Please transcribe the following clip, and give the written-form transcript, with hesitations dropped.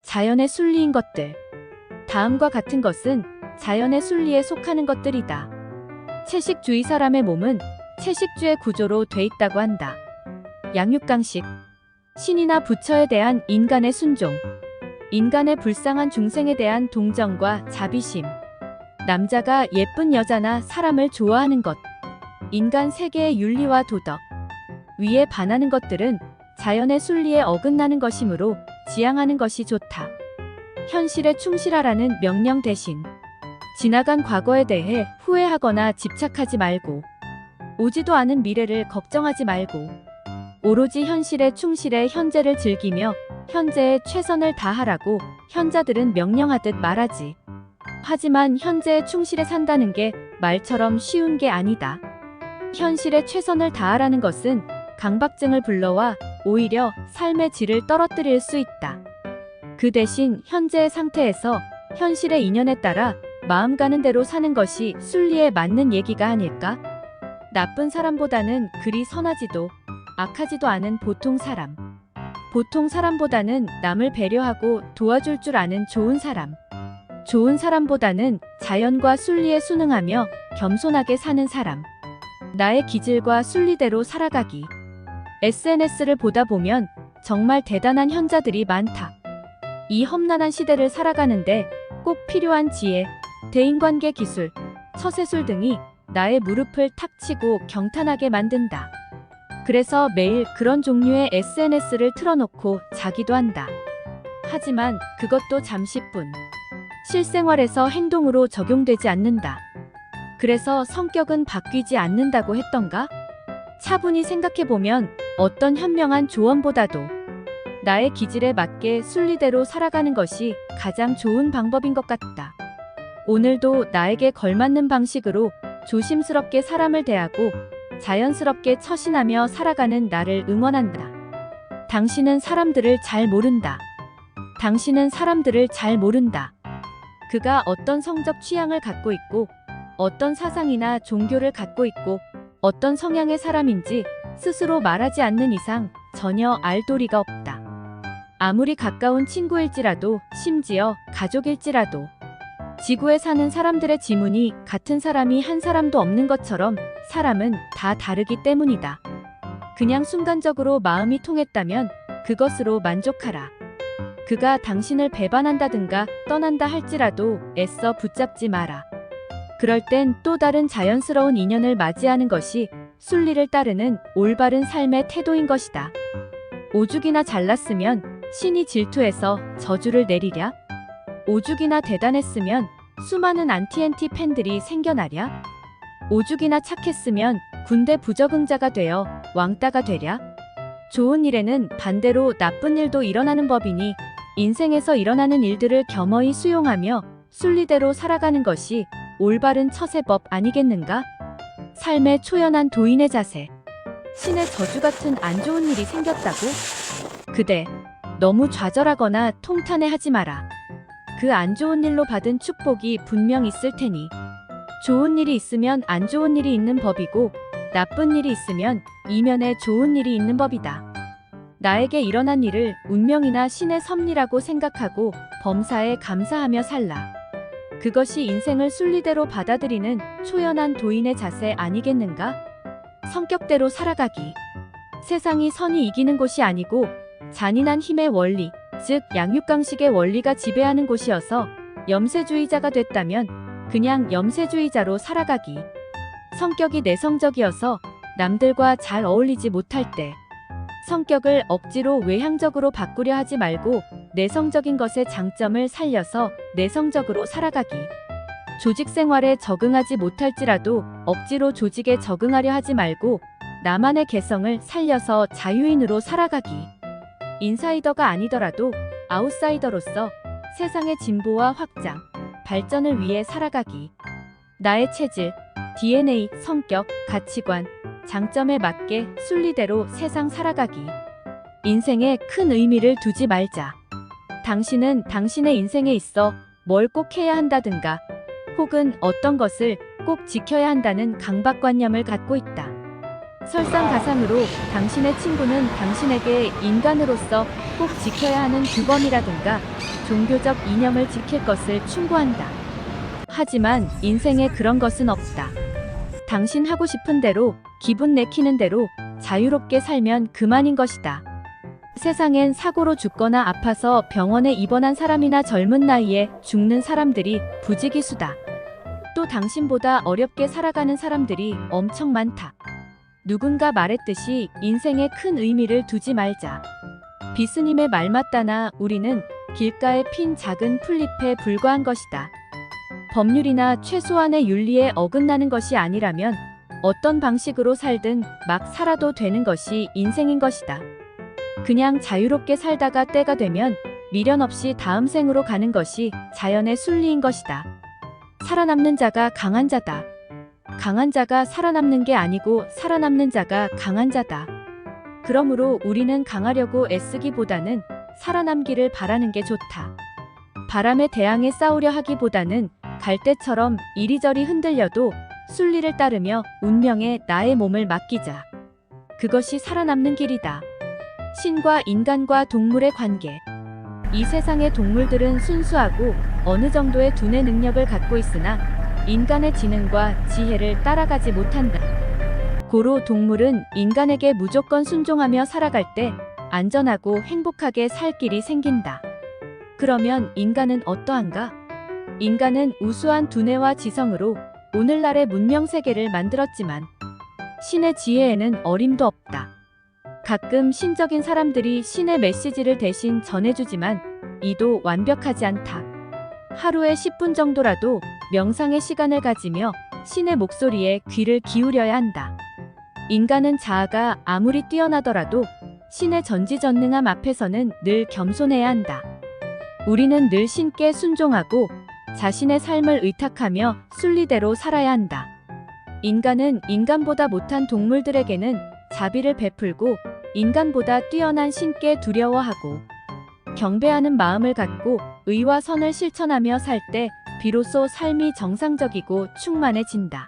자연의 순리인 것들. 다음과 같은 것은 자연의 순리에 속하는 것들이다. 채식주의 사람의 몸은 채식주의 구조로 돼 있다고 한다. 양육강식. 신이나 부처에 대한 인간의 순종. 인간의 불쌍한 중생에 대한 동정과 자비심. 남자가 예쁜 여자나 사람을 좋아하는 것. 인간 세계의 윤리와 도덕. 위에 반하는 것들은 자연의 순리에 어긋나는 것이므로 지양하는 것이 좋다. 현실에 충실하라는 명령 대신 지나간 과거에 대해 후회하거나 집착하지 말고 오지도 않은 미래를 걱정하지 말고 오로지 현실에 충실해 현재를 즐기며 현재에 최선을 다하라고 현자들은 명령하듯 말하지. 하지만 현재에 충실해 산다는 게 말처럼 쉬운 게 아니다. 현실에 최선을 다하라는 것은 강박증을 불러와 오히려 삶의 질을 떨어뜨릴 수 있다. 그 대신 현재의 상태에서 현실의 인연에 따라 마음 가는 대로 사는 것이 순리에 맞는 얘기가 아닐까? 나쁜 사람보다는 그리 선하지도 악하지도 않은 보통 사람. 보통 사람보다는 남을 배려하고 도와줄 줄 아는 좋은 사람. 좋은 사람보다는 자연과 순리에 순응하며 겸손하게 사는 사람. 나의 기질과 순리대로 살아가기. SNS를 보다 보면 정말 대단한 현자들이 많다. 이 험난한 시대를 살아가는데 꼭 필요한 지혜, 대인관계 기술, 처세술 등이 나의 무릎을 탁 치고 경탄하게 만든다. 그래서 매일 그런 종류의 SNS를 틀어놓고 자기도 한다. 하지만 그것도 잠시뿐. 실생활에서 행동으로 적용되지 않는다. 그래서 성격은 바뀌지 않는다고 했던가? 차분히 생각해보면 어떤 현명한 조언보다도 나의 기질에 맞게 순리대로 살아가는 것이 가장 좋은 방법인 것 같다. 오늘도 나에게 걸맞는 방식으로 조심스럽게 사람을 대하고 자연스럽게 처신하며 살아가는 나를 응원한다. 당신은 사람들을 잘 모른다. 당신은 사람들을 잘 모른다. 그가 어떤 성적 취향을 갖고 있고 어떤 사상이나 종교를 갖고 있고 어떤 성향의 사람인지 스스로 말하지 않는 이상 전혀 알 도리가 없다. 아무리 가까운 친구일지라도 심지어 가족일지라도 지구에 사는 사람들의 지문이 같은 사람이 한 사람도 없는 것처럼 사람은 다 다르기 때문이다. 그냥 순간적으로 마음이 통했다면 그것으로 만족하라. 그가 당신을 배반한다든가 떠난다 할지라도 애써 붙잡지 마라. 그럴 땐 또 다른 자연스러운 인연을 맞이하는 것이 순리를 따르는 올바른 삶의 태도인 것이다. 오죽이나 잘났으면 신이 질투해서 저주를 내리랴? 오죽이나 대단했으면 수많은 안티엔티 팬들이 생겨나랴? 오죽이나 착했으면 군대 부적응자가 되어 왕따가 되랴? 좋은 일에는 반대로 나쁜 일도 일어나는 법이니 인생에서 일어나는 일들을 겸허히 수용하며 순리대로 살아가는 것이 올바른 처세법 아니겠는가? 삶의 초연한 도인의 자세. 신의 저주 같은 안 좋은 일이 생겼다고? 그대, 너무 좌절하거나 통탄해하지 마라. 그 안 좋은 일로 받은 축복이 분명 있을 테니. 좋은 일이 있으면 안 좋은 일이 있는 법이고 나쁜 일이 있으면 이면에 좋은 일이 있는 법이다. 나에게 일어난 일을 운명이나 신의 섭리라고 생각하고 범사에 감사하며 살라. 그것이 인생을 순리대로 받아들이는 초연한 도인의 자세 아니겠는가? 성격대로 살아가기. 세상이 선이 이기는 곳이 아니고 잔인한 힘의 원리, 즉 양육강식의 원리가 지배하는 곳이어서 염세주의자가 됐다면 그냥 염세주의자로 살아가기. 성격이 내성적이어서 남들과 잘 어울리지 못할 때 성격을 억지로 외향적으로 바꾸려 하지 말고 내성적인 것의 장점을 살려서 내성적으로 살아가기. 조직 생활에 적응하지 못할지라도 억지로 조직에 적응하려 하지 말고 나만의 개성을 살려서 자유인으로 살아가기. 인사이더가 아니더라도 아웃사이더로서 세상의 진보와 확장, 발전을 위해 살아가기. 나의 체질, DNA, 성격, 가치관, 장점에 맞게 순리대로 세상 살아가기. 인생에 큰 의미를 두지 말자. 당신은 당신의 인생에 있어 뭘 꼭 해야 한다든가 혹은 어떤 것을 꼭 지켜야 한다는 강박관념을 갖고 있다. 설상가상으로 당신의 친구는 당신에게 인간으로서 꼭 지켜야 하는 규범이라든가 종교적 이념을 지킬 것을 충고한다. 하지만 인생에 그런 것은 없다. 당신 하고 싶은 대로, 기분 내키는 대로 자유롭게 살면 그만인 것이다. 세상엔 사고로 죽거나 아파서 병원에 입원한 사람이나 젊은 나이에 죽는 사람들이 부지기수다. 또 당신보다 어렵게 살아가는 사람들이 엄청 많다. 누군가 말했듯이 인생에 큰 의미를 두지 말자. 비스님의 말 맞다나 우리는 길가에 핀 작은 풀잎에 불과한 것이다. 법률이나 최소한의 윤리에 어긋나는 것이 아니라면 어떤 방식으로 살든 막 살아도 되는 것이 인생인 것이다. 그냥 자유롭게 살다가 때가 되면 미련 없이 다음 생으로 가는 것이 자연의 순리인 것이다. 살아남는 자가 강한 자다. 강한 자가 살아남는 게 아니고 살아남는 자가 강한 자다. 그러므로 우리는 강하려고 애쓰기보다는 살아남기를 바라는 게 좋다. 바람에 대항해 싸우려 하기보다는 갈대처럼 이리저리 흔들려도 순리를 따르며 운명에 나의 몸을 맡기자. 그것이 살아남는 길이다. 신과 인간과 동물의 관계. 이 세상의 동물들은 순수하고 어느 정도의 두뇌 능력을 갖고 있으나 인간의 지능과 지혜를 따라가지 못한다. 고로 동물은 인간에게 무조건 순종하며 살아갈 때 안전하고 행복하게 살 길이 생긴다. 그러면 인간은 어떠한가? 인간은 우수한 두뇌와 지성으로 오늘날의 문명 세계를 만들었지만 신의 지혜에는 어림도 없다. 가끔 신적인 사람들이 신의 메시지를 대신 전해주지만 이도 완벽하지 않다. 하루에 10분 정도라도 명상의 시간을 가지며 신의 목소리에 귀를 기울여야 한다. 인간은 자아가 아무리 뛰어나더라도 신의 전지전능함 앞에서는 늘 겸손해야 한다. 우리는 늘 신께 순종하고 자신의 삶을 의탁하며 순리대로 살아야 한다. 인간은 인간보다 못한 동물들에게는 자비를 베풀고 인간보다 뛰어난 신께 두려워하고 경배하는 마음을 갖고 의와 선을 실천하며 살 때 비로소 삶이 정상적이고 충만해진다.